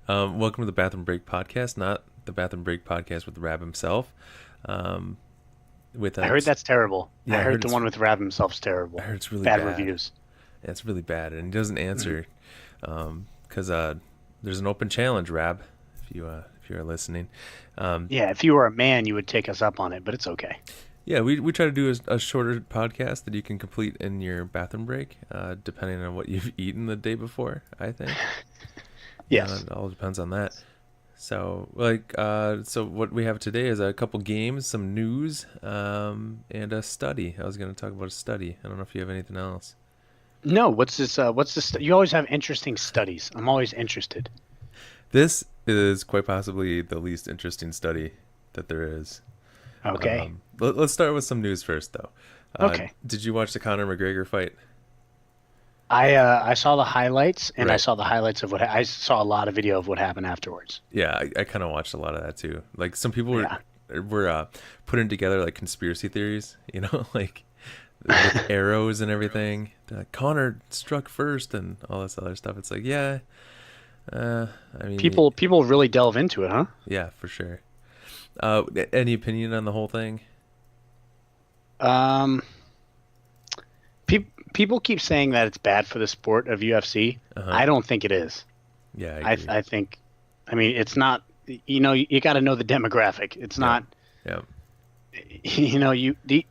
Welcome to the Bathroom Break Podcast, not the Bathroom Break Podcast with Rab himself. Um, with I heard that's terrible. I yeah, heard the one with RabHimself's I terrible. heard it's really Bad bad. reviews. Yeah, it's really bad, and he doesn't Mhm. answer because there's an open challenge, Rab. If you are listening, um, Yeah, if you were a man, you would take us up on it, but it's okay. yeah, we try to do a shorter podcast that you can complete in your bathroom break, depending on what you've eaten the day before. I think Yes. it all depends on that. So, so what we have today is a couple games, some news, and a study. I was going to talk about a study. I don't know if you have anything else. No, what's this? What's this? You always have interesting studies. I'm always interested. This is quite possibly the least interesting study that there is. Okay. Let's start with some news first, though. Okay. Did you watch the Conor McGregor fight? I saw the highlights, and I Right. saw the highlights of I saw a lot of video of what happened afterwards. Yeah, I kind of watched a lot of that too. Like some people Yeah. were putting together like conspiracy theories, like with arrows and everything. They're like Connor struck first and all this other stuff. It's like, yeah, uh, I mean, People really delve into it, huh? yeah, for sure. Any opinion on the whole thing? Um, people keep saying that it's bad for the sport of UFC. Uh huh. I don't think it is. Yeah, I I agree. I think, I mean, it's not. You got to know the demographic. It's Yep. not. Yep.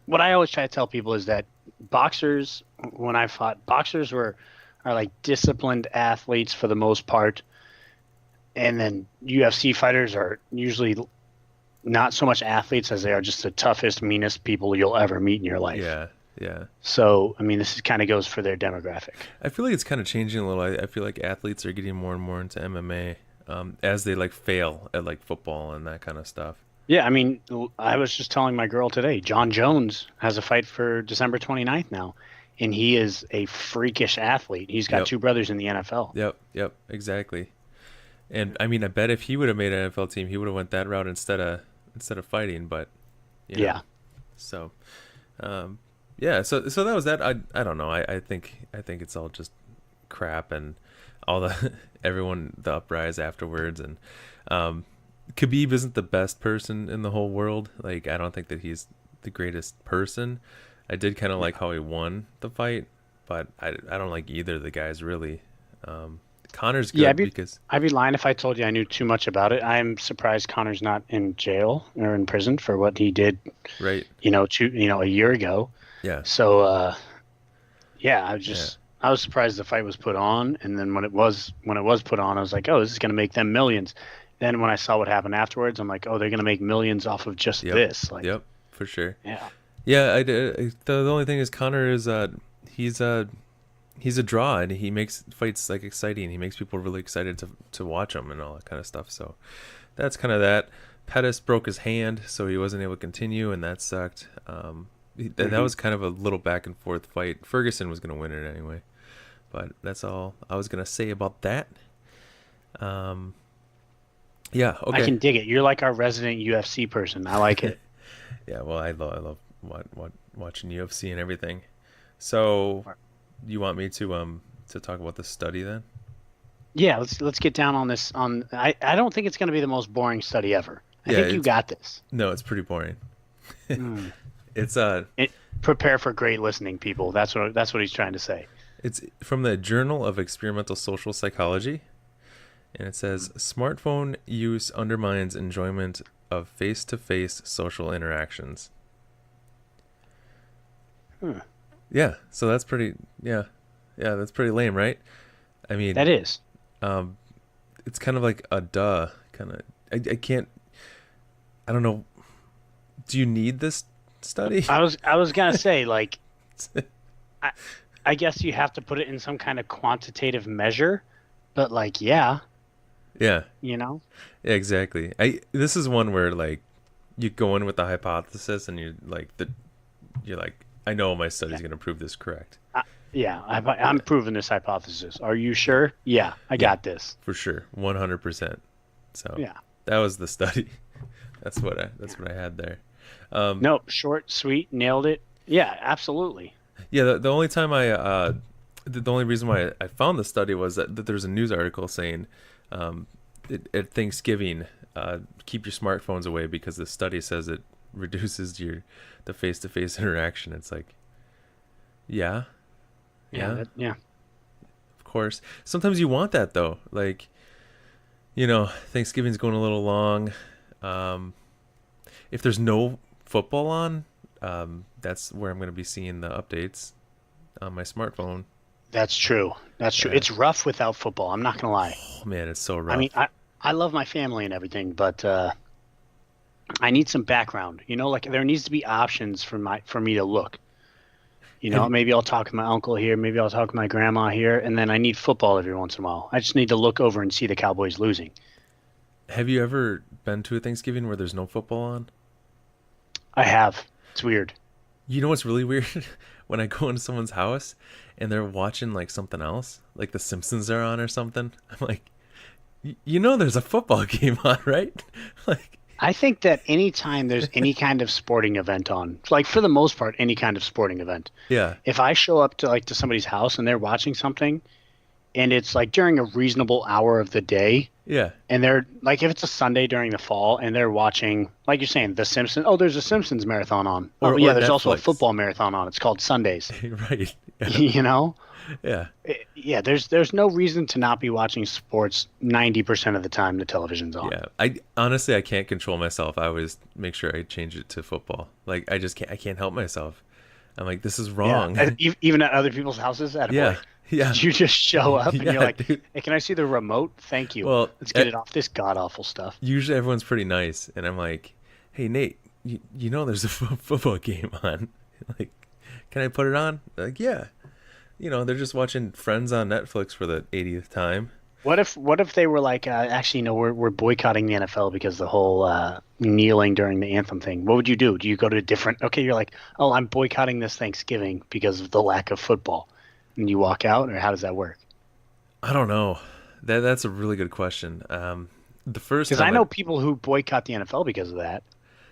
What I always try to tell people is that boxers, when I fought, boxers are like disciplined athletes for the most part, and then UFC fighters are usually not so much athletes as they are just the toughest, meanest people you'll ever meet in your life. Yeah. Yeah. So, I mean, this is kind of goes for their demographic. I feel like it's kind of changing a little. I feel like athletes are getting more and more into MMA, as they like fail at like football and that kind of stuff. Yeah, I mean, I was just telling my girl today, John Jones has a fight for December 29th now, and he is a freakish athlete. He's got Yep. two brothers in the NFL. Yep. Yep. Exactly. And I mean, I bet if he would have made an NFL team, he would have went that route instead of fighting. But you know, Yeah. so um, yeah. So that was that. I don't know. I think it's all just crap and all the everyone the uprise afterwards and um, Khabib isn't the best person in the whole world. Like I don't think that he's the greatest person. I did kind of like how he won the fight, but I don't like either of the guys really. Um, Connor's Yeah, good because I'd be lying if I told you I knew too much about it. I'm surprised Connor's not in jail or in prison for what he did, right. a year ago. Yeah. So, yeah, Yeah. I was surprised the fight was put on, and then when it was put on, I was like, oh, this is gonna make them millions. Then when I saw what happened afterwards, I'm like, oh, they're gonna make millions off of just Yep. this. Like, Yep. For sure. yeah, Yeah. The only thing is Connor is he's he's a draw and he makes fights like exciting. He makes people really excited to watch him and all that kind of stuff. So that's kind of that. Pettis broke his hand, so he wasn't able to continue, and that sucked. That hmm was kind of a little back and forth fight. Ferguson was going to win it anyway, but that's all I was going to say about that. Um, yeah, I okay. can dig it. You're like our resident UFC person. I like it. Yeah, well, I love watching UFC and everything. So, you want me to talk about the study then? Yeah, let's get down on this. I don't think it's gonna be the most boring study ever. I Yeah, think you it's got this. no, it's pretty boring. Mm. It's Prepare for great listening, people. That's what he's trying to say. it's from the Journal of Experimental Social Psychology, and it says smartphone use undermines enjoyment of face-to-face social interactions. Hmm. Yeah, so that's pretty. Yeah, yeah, that's pretty lame, right? I mean, That is. um, it's kind of like a duh kind of. I can't. I don't know. Do you need this study? I was gonna say like I I guess you have to put it in some kind of quantitative measure, but like yeah, Yeah, you know. yeah, exactly. I This is one where like you go in with the hypothesis and you're like I know my Yeah. study's gonna prove this correct. Yeah, I'm Yeah, proving this hypothesis. Are you sure? Yeah, I yeah, got this. for sure, 100%. So Yeah. that was the study. That's Yeah. what I had there. Um, Nope, short, sweet, nailed it. Yeah, absolutely. yeah, the only time the only reason why I found the study was that there's a news article saying um, at Thanksgiving, keep your smartphones away because the study says it reduces the face-to-face interaction. It's like, yeah, yeah, Yeah. of course. Sometimes you want that though. Like, Thanksgiving's going a little long. If there's no football on, that's where I'm going to be seeing the updates on my smartphone. That's true. That's true. Yeah. It's rough without football. I'm not gonna lie. Oh man, it's so rough. I mean, I love my family and everything, but I need some background. Like there needs to be options for me to look. Maybe I'll talk to my uncle here, maybe I'll talk to my grandma here, and then I need football every once in a while. I just need to look over and see the Cowboys losing. Have you ever been to a Thanksgiving where there's no football on? I have. It's weird. You know what's really weird? When I go into someone's house and they're watching like something else, like The Simpsons are on or something. I'm like, there's a football game on, right? Like, I think that anytime there's any kind of sporting event on, like for the most part, any kind of sporting event. yeah, If I show up to somebody's house and they're watching something and it's like during a reasonable hour of the day, yeah, and they're like, if it's a Sunday during the fall and they're watching, like you're saying, The Simpsons. Oh, there's a Simpsons marathon on. Or There's also a Netflix. football marathon on. It's called Sundays. right. Yeah. Yeah. Yeah. Yeah. There's no reason to not be watching sports 90% of the time the television's on. Yeah. I can't control myself. I always make sure I change it to football. Like I can't help myself. I'm like, this is wrong. Yeah. Even at other people's houses. Yeah. Yeah. You just show up and Yeah, you're like, dude. hey, can I see the remote? Thank you. Well, Let's get it off this god awful stuff. Usually everyone's pretty nice, and I'm like, hey Nate, there's a football game on. Like, can I put it on? Like, yeah. They're just watching Friends on Netflix for the 80th time. What if they were like, actually, no, we're boycotting the NFL because the whole kneeling during the anthem thing. What would you do? Do you go to a different? Okay, you're like, oh, I'm boycotting this Thanksgiving because of the lack of football, and you walk out, or how does that work? I don't know. That's a really good question. The first Because time I know people who boycott the NFL because of that.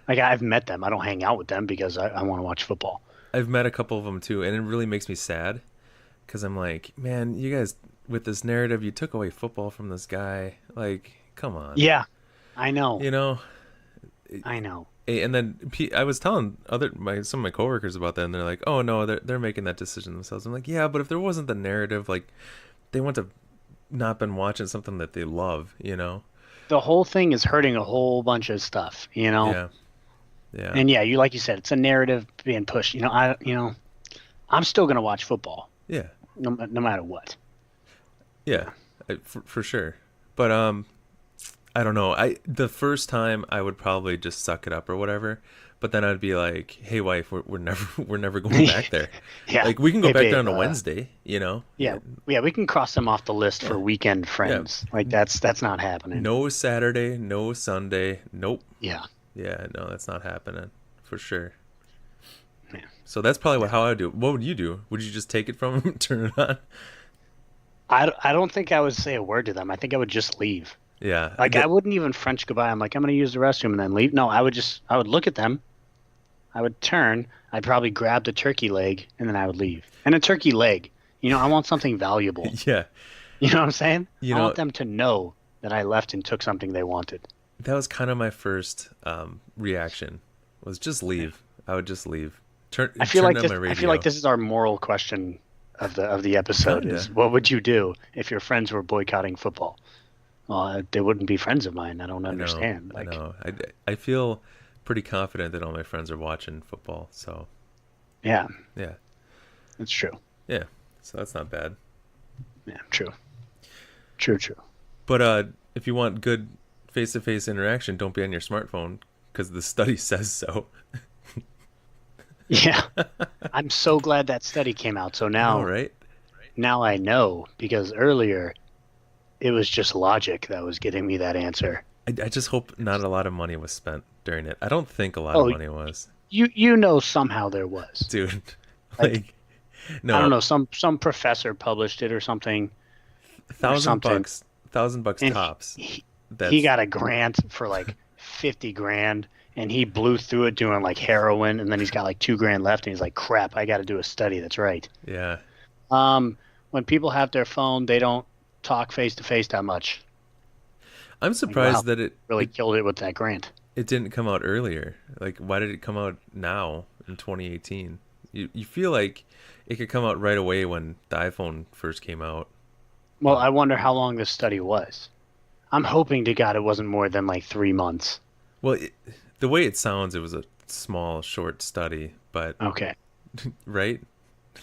Like I've met them. I don't hang out with them because I want to watch football. I've met a couple of them too, and it really makes me sad because I'm like, man, you guys with this narrative, you took away football from this guy. Like, come on. Yeah, I know. I know. And then I was telling some of my coworkers about that, and they're like, "Oh no, they're making that decision themselves." I'm like, "Yeah, but if there wasn't the narrative, like, they wouldn't have not been watching something that they love, The whole thing is hurting a whole bunch of stuff, Yeah, yeah, And yeah, like you said, it's a narrative being pushed. I'm still gonna watch football, yeah, no matter what. yeah, for sure. But I don't know. The first time I would probably just suck it up or whatever. But then I'd be like, "Hey, wife, we're never going back there. Yeah. Like we can go Hey, back babe, there on a Wednesday, Yeah, we can cross them off the list for weekend friends. Like that's not happening. No Saturday, no Sunday, nope. Yeah. Yeah, no, that's not happening for sure. Yeah. So that's probably how I would do it. What would you do? Would you just take it from him, turn it on? I don't think I would say a word to them. I think I would just leave. Yeah. Like I wouldn't even French goodbye. I'm like, I'm gonna use the restroom and then leave. No, I would look at them. I would turn. I'd probably grab the turkey leg and then I would leave. And a turkey leg, I want something valuable. Yeah. You know what I'm saying? I want them to know that I left and took something they wanted. That was kind of my first reaction. Was just leave. I would just leave. I feel like radio. this is our moral question of the episode. Kinda. Is what would you do if your friends were boycotting football? Well, they wouldn't be friends of mine. I don't understand. I know. I feel pretty confident that all my friends are watching football. So yeah, that's true. Yeah, so that's not bad. Yeah, true. But if you want good face-to-face interaction, don't be on your smartphone because the study says so. Yeah, I'm so glad that study came out. So now, right? Now I know, because earlier it was just logic that was getting me that answer. I just hope not a lot of money was spent during it. I don't think a lot of money was. Somehow there was. Dude, like no. I don't know, some professor published it or something. $1,000 tops. He got a grant for like 50 grand and he blew through it doing like heroin, and then he's got like 2 grand left and he's like, crap, I got to do a study. That's right. Yeah. When people have their phone, they don't talk face to face that much. I'm Like, wow, surprised that really killed it with that grant. it didn't come out earlier. Like, why did it come out now in 2018? You feel like it could come out right away when the iPhone first came out, Well, but I wonder how long this study was. I'm hoping to God it wasn't more than like 3 months. well, the way it sounds, it was a small, short study, but Okay. right,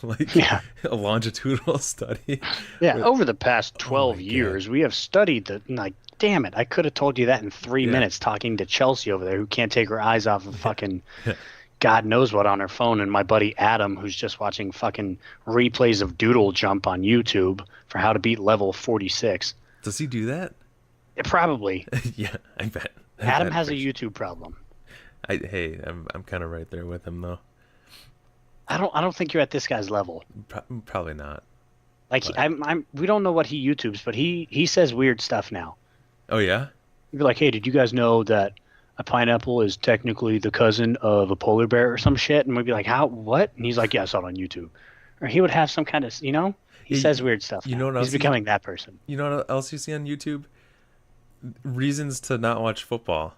like Yeah. a longitudinal study. Yeah. With, Over the past oh my 12 god, years, we have studied the, like, damn it. I could have told you that in three yeah, minutes talking to Chelsea over there who can't take her eyes off of yeah, fucking yeah. God knows what on her phone. And my buddy Adam, who's just watching fucking replays of Doodle Jump on YouTube for how to beat level 46. Does he do that? Probably. Yeah, I bet. I Adam bet has a for sure. YouTube problem. Hey, I'm kind of right there with him though. I don't think you're at this guy's level. Probably not. Like But we don't know what he YouTubes, but he says weird stuff now. oh yeah, He'd be like, "Hey, did you guys know that a pineapple is technically the cousin of a polar bear or some shit?" And we'd be like, "How? What?" And he's like, "Yeah, I saw it on YouTube." Or he would have some kind of, he yeah. says weird stuff You know now. what He's else? becoming that person. You know what else you see on YouTube? Reasons to not watch football.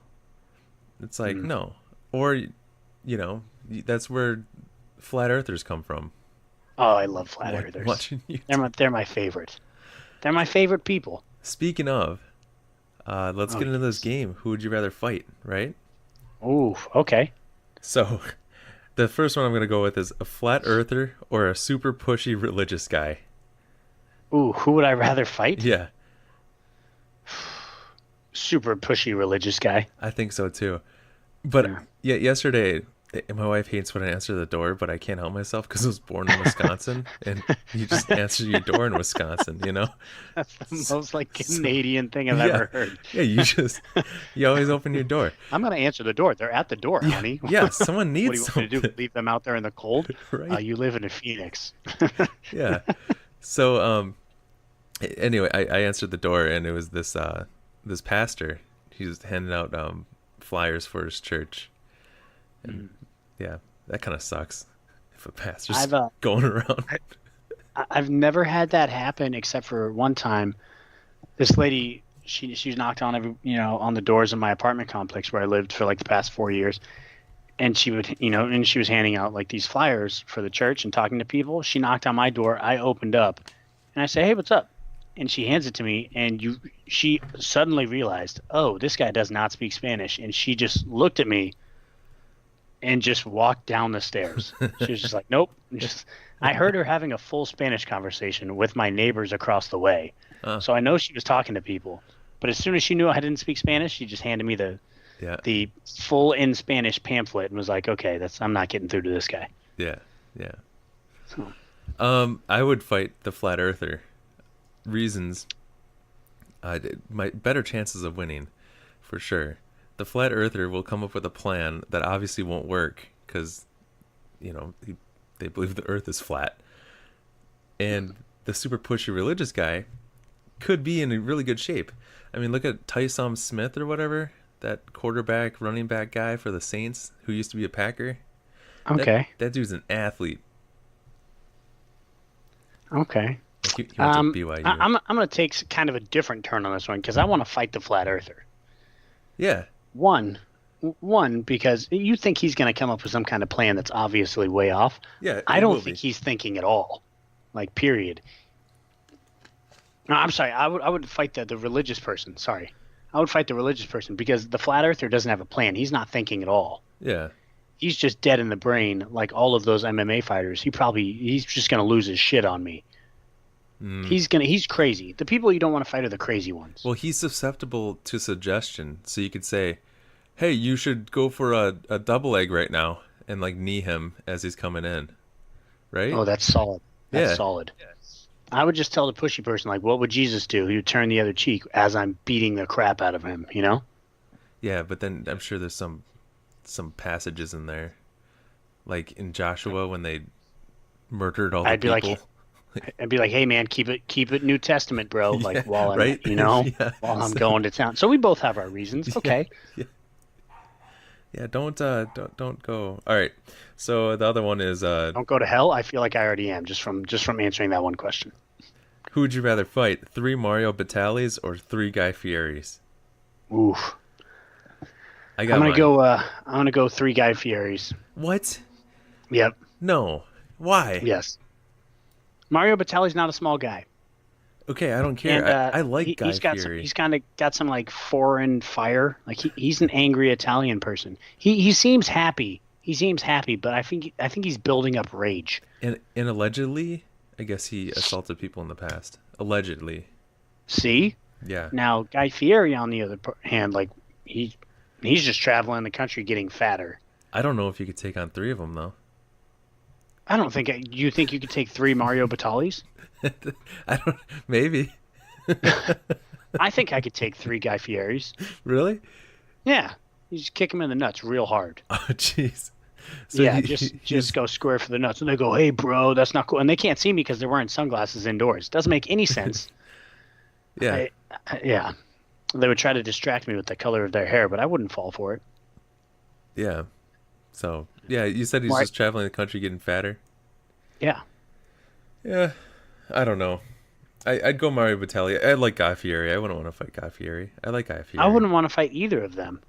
It's like Mm. no, or that's where flat earthers come from. Oh, I love flat earthers. Watching YouTube. They're my favorite. They're my favorite people. Speaking of, let's Oh, get into this yes. game. Who would you rather fight? Right. Ooh, okay. So, the first one I'm gonna go with is a flat earther or a super pushy religious guy. Ooh, who would I rather fight? Yeah, Super pushy religious guy. I think so too. But Yeah. yeah, yesterday my wife hates when I answer the door, but I can't help myself because I was born in Wisconsin, and you just answer your door in Wisconsin, you know? That's the So, most like so- Canadian thing I've yeah, ever heard. yeah, you always open your door. I'm gonna answer the door. They're at the door, Yeah, honey. yeah, someone What do you needs want me to do? something, Leave them out there in the cold? right? You live in a Phoenix. Yeah. So, anyway, I answered the door, and it was this pastor. He was handing out flyers for his church, and yeah, that kind of sucks if a pastor's I've going around. I've never had that happen except for one time. This lady, she knocked on on the doors of my apartment complex where I lived for like the past 4 years, and she would and she was handing out like these flyers for the church and talking to people. She knocked on my door. I opened up, and I say, "Hey, what's up?" And she hands it to me, and she suddenly realized, oh, this guy does not speak Spanish, and she just looked at me and just walked down the stairs. She was just like, nope. I heard her having a full Spanish conversation with my neighbors across the way. Uh, So I know she was talking to people. But as soon as she knew I didn't speak Spanish, she just handed me yeah, the full in Spanish pamphlet and was like, okay, I'm not getting through to this guy. yeah, yeah. So, I would fight the flat earther. Reasons, my better chances of winning, for sure. The flat earther will come up with a plan that obviously won't work because, they believe the Earth is flat, and the super pushy religious guy could be in a really good shape. I mean, look at Tyson Smith or whatever, that quarterback, running back guy for the Saints who used to be a Packer. okay. That dude's an athlete. Okay. Like he went to BYU. I'm going to take kind of a different turn on this one because I want to fight the flat earther. Yeah, One, because you think he's going to come up with some kind of plan that's obviously way off. yeah. I it don't will think be. he's thinking at all. Like, period. No, I'm sorry. I would fight the religious person. Sorry. I would fight the religious person because the flat earther doesn't have a plan. He's not thinking at all. Yeah. He's just dead in the brain like all of those MMA fighters. He's just going to lose his shit on me. Mm. He's crazy. The people you don't want to fight are the crazy ones. Well, he's susceptible to suggestion. So you could say, hey, you should go for a double leg right now and like knee him as he's coming in. Right? Oh, that's solid. That's Yeah. solid. I would just tell the pushy person, like, what would Jesus do? He would turn the other cheek as I'm beating the crap out of him, you know? Yeah, but then I'm sure there's some passages in there. Like in Joshua when they murdered all the I'd be people. I'd be like, hey, man, keep it New Testament, bro. Like, Yeah, while I'm, right? Yeah. while I'm going to town. So we both have our reasons. Okay. Yeah, don't go. All right. So the other one is Don't go to hell. I feel like I already am just from answering that one question. who would you rather fight? 3 Mario Batalis or 3 Guy Fieri's? Oof. I got mine. I'm gonna go 3 Guy Fieri's. What? Yep. No. Why? Yes. Mario Batali's not a small guy. Okay, I don't care. And I like Guy he's got Fieri. he's kind of got some like foreign fire. Like he's an angry Italian person. He seems happy. He seems happy, but I think he's building up rage. And allegedly, I guess he assaulted people in the past. Allegedly. See? Yeah. Now Guy Fieri, on the other hand, like he's just traveling the country getting fatter. I don't know if you could take on 3 of them though. I don't think. You think you could take 3 Mario Batalis? I don't. Maybe. I think I could take 3 Guy Fieris. Really? Yeah, you just kick him in the nuts real hard. Oh, jeez. So yeah, just go square for the nuts, and they go, "Hey, bro, that's not cool." And they can't see me because they're wearing sunglasses indoors. Doesn't make any sense. Yeah. Yeah. They would try to distract me with the color of their hair, but I wouldn't fall for it. Yeah. So yeah, you said he's just traveling the country getting fatter. Yeah. Yeah. I don't know. I'd go Mario Batali. I like Guy Fieri. I wouldn't want to fight Guy Fieri. I like Guy Fieri. I wouldn't want to fight either of them.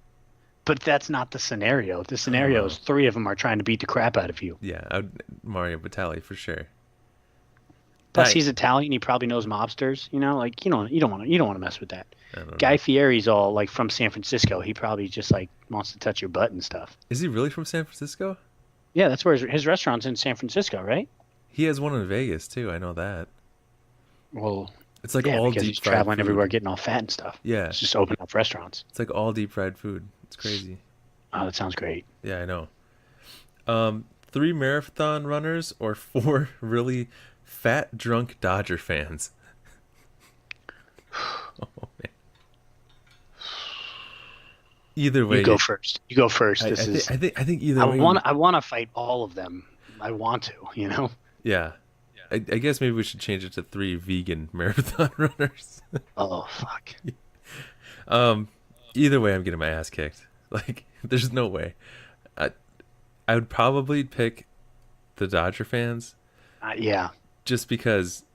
But that's not the scenario. The scenario is 3 of them are trying to beat the crap out of you. Yeah, Mario Batali for sure. Plus, he's Italian. He probably knows mobsters. You know, like you don't want to mess with that. Guy Fieri's all like from San Francisco. He probably just like wants to touch your butt and stuff. Is he really from San Francisco? Yeah, that's where his restaurant's in San Francisco, right? He has one in Vegas too. I know that. Well, it's like all deep he's fried traveling food. Everywhere, getting all fat and stuff. Yeah, it's just open up restaurants. It's like all deep fried food. It's crazy. Oh, that sounds great. Yeah, I know. 3 marathon runners or 4 really fat drunk Dodger fans. Oh, man. Either way, you go first. You go first. I think either way. I want to fight all of them. I want to. You know. Yeah. I guess maybe we should change it to 3 vegan marathon runners. Oh fuck. Either way, I'm getting my ass kicked. Like, there's no way. I would probably pick the Dodger fans. Yeah. Just because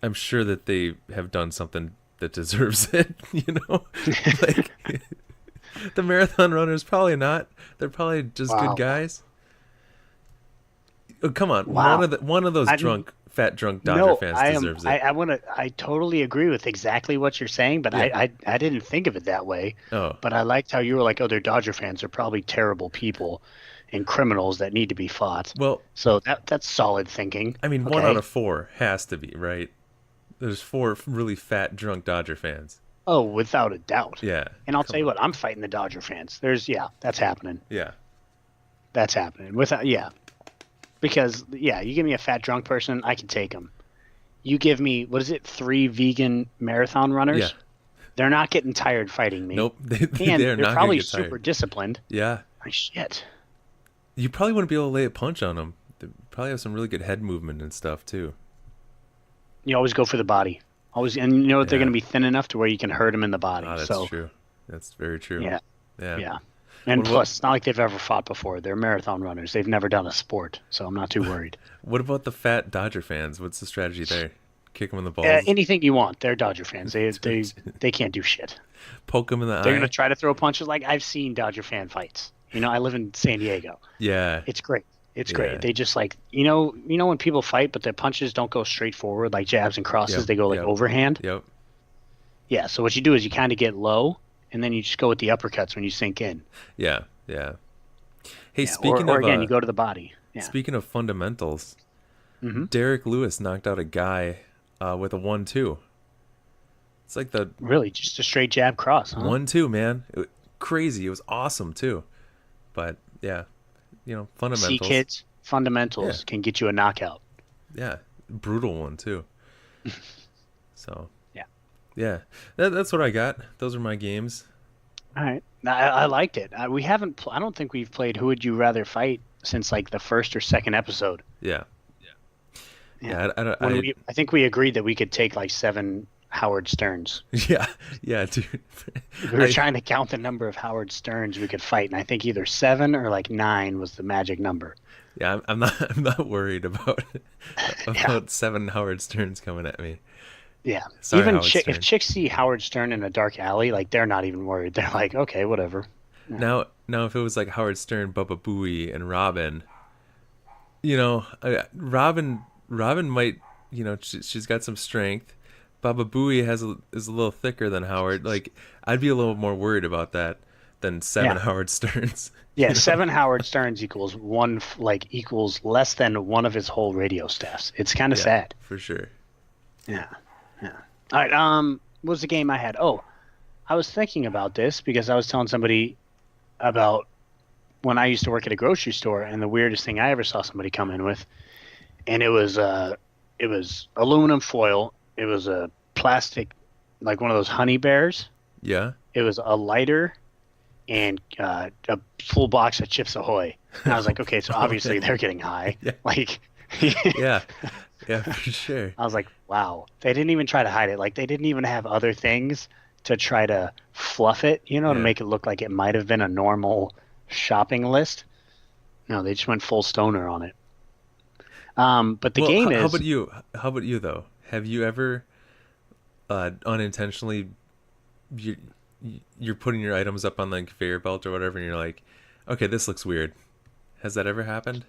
I'm sure that they have done something that deserves it. You know, like the marathon runners probably not. They're probably just good guys. Oh, come on, one of those fat drunk Dodger fans deserves it. I totally agree with exactly what you're saying, but yeah. I didn't think of it that way. Oh. But I liked how you were like, they're Dodger fans. They're probably terrible people and criminals that need to be fought. Well, so that's solid thinking. I mean, 1 out of 4 has to be, right? There's 4 really fat drunk Dodger fans. Oh, without a doubt. Yeah. And I'll tell you what, I'm fighting the Dodger fans. That's happening. Yeah. That's happening. Because, you give me a fat drunk person, I can take them. You give me, 3 vegan marathon runners? Yeah. They're not getting tired fighting me. Nope. They're not probably super disciplined. Yeah. Like, shit. You probably wouldn't be able to lay a punch on them. They probably have some really good head movement and stuff, too. You always go for the body. And you know what? They're going to be thin enough to where you can hurt them in the body. Oh, that's true. That's very true. Yeah. And plus, it's not like they've ever fought before. They're marathon runners. They've never done a sport, so I'm not too worried. What about the fat Dodger fans? What's the strategy there? Kick them in the balls? Anything you want. They're Dodger fans. They can't do shit. Poke them in the eye? They're going to try to throw punches. Like, I've seen Dodger fan fights. You know, I live in San Diego. Yeah. It's great. It's great. They just like, you know when people fight, but their punches don't go straight forward like jabs and crosses. They go like overhand. Yep. Yeah, so what you do is you kind of get low, and then you just go with the uppercuts when you sink in. Yeah. Hey, speaking or of again, you go to the body. Yeah. Speaking of fundamentals, Derek Lewis knocked out a guy with a 1-2. It's like really just a straight jab cross, huh? 1-2, man. Crazy. It was awesome too. But yeah, fundamentals. See, kids, fundamentals can get you a knockout. Yeah, brutal one too. So yeah, that's what I got. Those are my games. All right, I liked it. We haven't. I don't think we've played Who Would You Rather Fight since like the first or second episode. Yeah. I think we agreed that we could take like 7 Howard Sterns. Yeah, dude. We were trying to count the number of Howard Sterns we could fight, and I think either 7 or like 9 was the magic number. Yeah, I'm not worried about 7 Howard Sterns coming at me. Yeah. Sorry, Even Howard if Stern. chicks see Howard Stern in a dark alley, like they're not even worried. They're like, okay, whatever. Yeah. Now, if it was like Howard Stern, Bubba Booey, and Robin, Robin might, she's got some strength. Baba Booey is a little thicker than Howard. Like, I'd be a little more worried about that than seven Yeah. Howard Sterns. Yeah. You know? 7 Howard Sterns equals one, equals less than one of his whole radio staffs. It's kind of Yeah, sad. for sure. Yeah. Yeah. All right. What was the game I had? Oh, I was thinking about this because I was telling somebody about when I used to work at a grocery store, and the weirdest thing I ever saw somebody come in with, and it was aluminum foil. It was a plastic, like one of those honey bears. Yeah, It was a lighter and a full box of Chips Ahoy. And I was like, okay, so obviously they're getting high. yeah, Like, yeah, yeah, for sure. I was like, wow. They didn't even try to hide it. Like, they didn't even have other things to try to fluff it, to Yeah. make it look like it might have been a normal shopping list. No, they just went full stoner on it. But the Well, game how is, about you? How about you though? Have you ever unintentionally you you're putting your items up on the conveyor belt or whatever, and you're like, okay, this looks weird. Has that ever happened?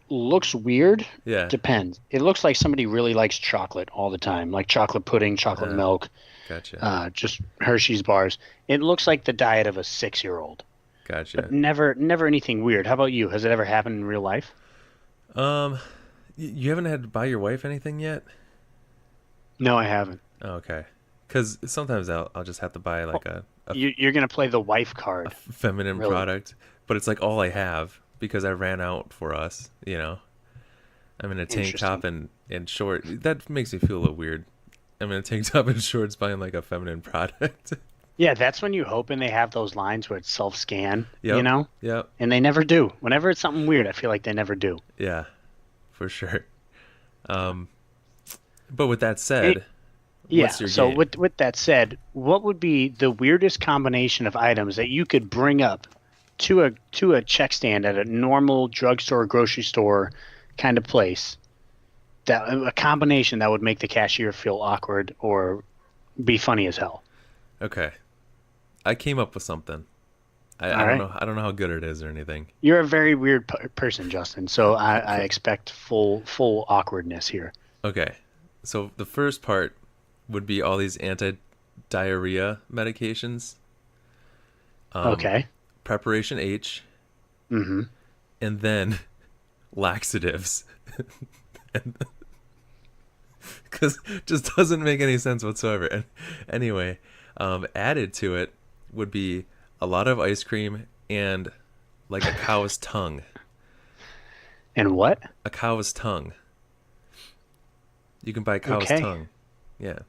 looks weird. Yeah, Depends. It looks like somebody really likes chocolate all the time, like chocolate pudding, chocolate uh, milk, gotcha, just Hershey's bars. It looks like the diet of a 6-year-old, but gotcha. never anything weird. How about you? Has it ever happened in real life? Um, you haven't had to buy your wife anything yet? No, I haven't. Oh, okay. Because sometimes I'll just have to buy Oh, like a you're gonna play the wife card, feminine really? product, but it's like all I have because I ran out for us. I'm in a tank top Interesting. and short. That makes me feel a little weird. I'm in a tank top and shorts buying like a feminine product. Yeah, that's when you hope and they have those lines where it's self-scan, Yep. Yep. and they never do. Whenever it's something weird, I feel like they never do. Yeah, for sure. Um, but with that It, said, Yeah. what's your So game? with that said, what would be the weirdest combination of items that you could bring up to a check stand at a normal drugstore, grocery store kind of place? That a combination that would make the cashier feel awkward or be funny as hell. Okay, I came up with something. I All don't right. know. I don't know how good it is or anything. You're a very weird person, Justin. So I expect full awkwardness here. Okay, so the first part would be all these anti-diarrhea medications. Um, Okay. Preparation H, Mm-hmm. and then laxatives, because just doesn't make any sense whatsoever. And anyway, added to it would be a lot of ice cream and like a cow's tongue. And what? A cow's tongue. You can buy cow's Okay. tongue. Yeah,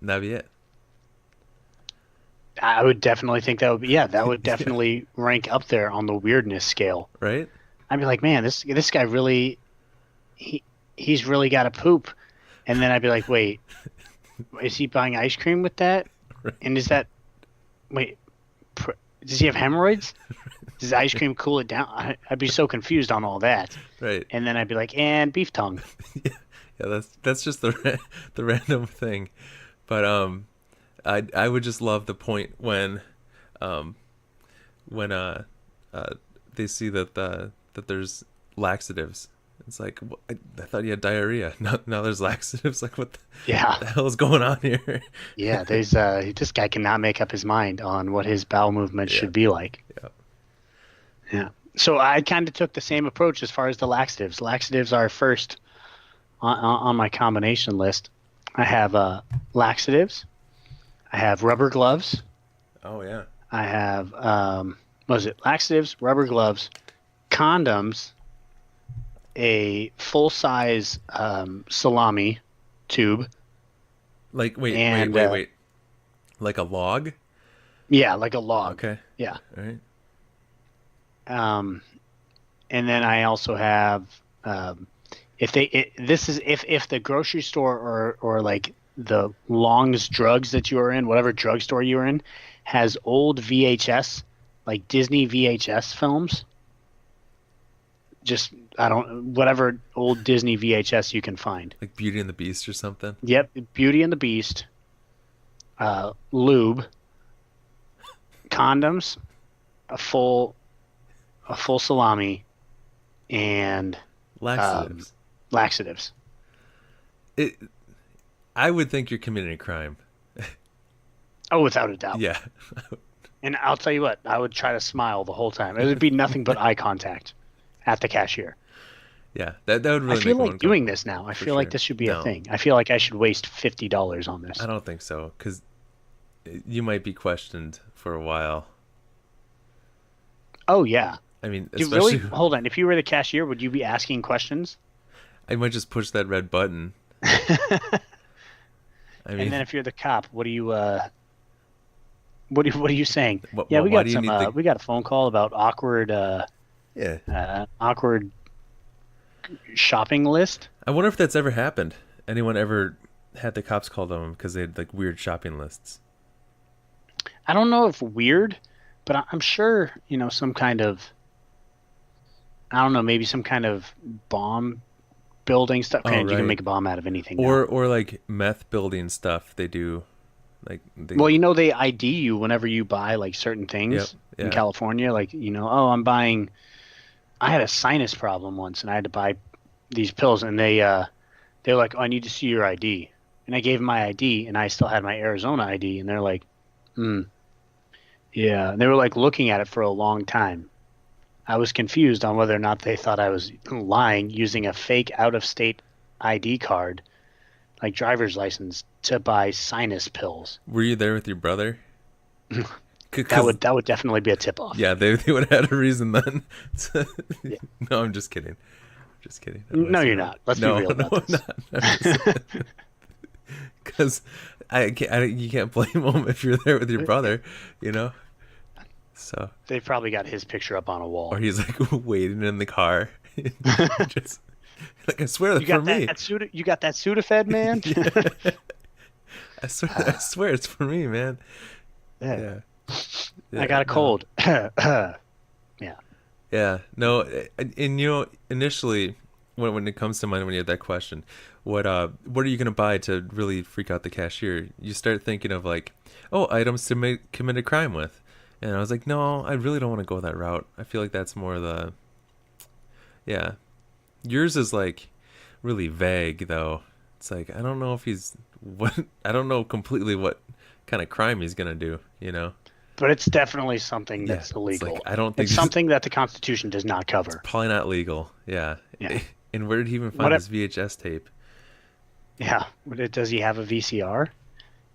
and that'd be it. I would definitely think that would be, yeah, that would Yeah. definitely rank up there on the weirdness scale. Right? I'd be like, man, this guy really, he's really got to poop, and then I'd be like, wait, is he buying ice cream with that? Right. And is that, wait, pr- does he have hemorrhoids? Does ice cream cool it down? I'd be so confused on all that, Right. and then I'd be like, and beef tongue. Yeah, that's just the random thing. But I would just love the point um when they see that there's laxatives. It's like, I thought you had diarrhea. Now there's laxatives. Like, what Yeah, the hell is going on here? yeah. There's this guy cannot make up his mind on what his bowel movement Yeah. should be like. Yeah. Yeah. So I kind of took the same approach as far as the laxatives. Laxatives are first on my combination list. I have laxatives. I have rubber gloves. Oh yeah. I have what was it? Laxatives, rubber gloves, condoms, a full size salami tube, Like, and wait. Like a log? yeah, like a log. Okay. Yeah. All right. And then I also have if they this is if the grocery store or like the Long's Drugs that you are in, whatever drugstore you are in, has old VHS, like Disney VHS films, just whatever old Disney VHS you can find. Like Beauty and the Beast or something. Yep, Beauty and the Beast, lube, condoms, a full salami, and laxatives. I would think you're committing a crime. Oh, without a doubt. Yeah. And I'll tell you what, I would try to smile the whole time. It would be nothing but eye contact at the cashier. Yeah, that would really. I feel like doing this now. I feel like this should be a thing. I feel like I should waste $50 on this. I don't think so, because you might be questioned for a while. Oh yeah. I mean, especially... Hold on. If you were the cashier, would you be asking questions? I might just push that red button. And then if you're the cop, what are you saying? We got a phone call about awkward awkward shopping list. I wonder if that's ever happened. Anyone ever had the cops called on them because they had like weird shopping lists? I don't know if weird, but I'm sure, some kind of, I don't know, maybe some kind of bomb building stuff. Right. You can make a bomb out of anything. Or like meth building stuff. They do. They ID you whenever you buy like certain things in California. Like, I had a sinus problem once and I had to buy these pills, and they're like, oh, I need to see your ID. And I gave them my ID, and I still had my Arizona ID, and they're like, yeah. And they were like looking at it for a long time. I was confused on whether or not they thought I was lying, using a fake out-of-state ID card, like driver's license, to buy sinus pills. Were you there with your brother? That would definitely be a tip-off. Yeah, they would have had a reason then. Yeah. No, I'm just kidding. No, you're not. Let's be real about this. Because you can't blame them if you're there with your brother, So they probably got his picture up on a wall, or he's like waiting in the car, just like, I swear that's for me. You got that Sudafed, man? I swear it's for me, man. Yeah. I got a cold. Yeah. No, and initially when it comes to money, when you have that question, what are you gonna buy to really freak out the cashier? You start thinking of like, items to commit a crime with. And I was like, no, I really don't want to go that route. I feel like that's more Yours is like really vague though. It's like, I don't know if I don't know completely what kind of crime he's going to do, But it's definitely something that's illegal. It's like, I don't think it's something that the Constitution does not cover. It's probably not legal. Yeah. And where did he even find his VHS tape? Yeah. Does he have a VCR?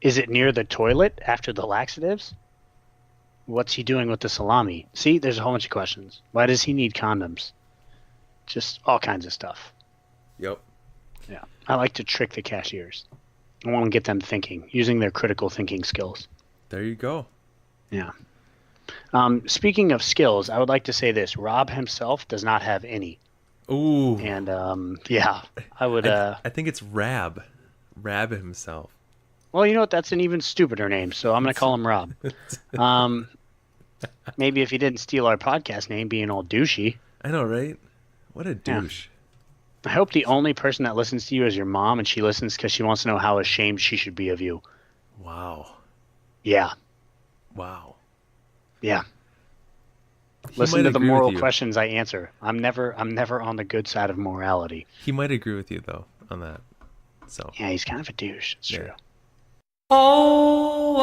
Is it near the toilet after the laxatives? What's he doing with the salami? See, there's a whole bunch of questions. Why does he need condoms? Just all kinds of stuff. Yep. Yeah. I like to trick the cashiers. I want to get them thinking, using their critical thinking skills. There you go. Yeah. Speaking of skills, I would like to say this. Rob himself does not have any. Ooh. And, I would... I think it's Rab. Rab himself. Well, you know what? That's an even stupider name, so I'm going to call him Rob. Maybe if he didn't steal our podcast name, being all douchey. I know, right? What a douche. Yeah. I hope the only person that listens to you is your mom, and she listens because she wants to know how ashamed she should be of you. Wow. Yeah. Wow. Yeah. Listen to the moral questions I answer. I'm never on the good side of morality. He might agree with you though on that. So yeah, he's kind of a douche. It's true. Oh,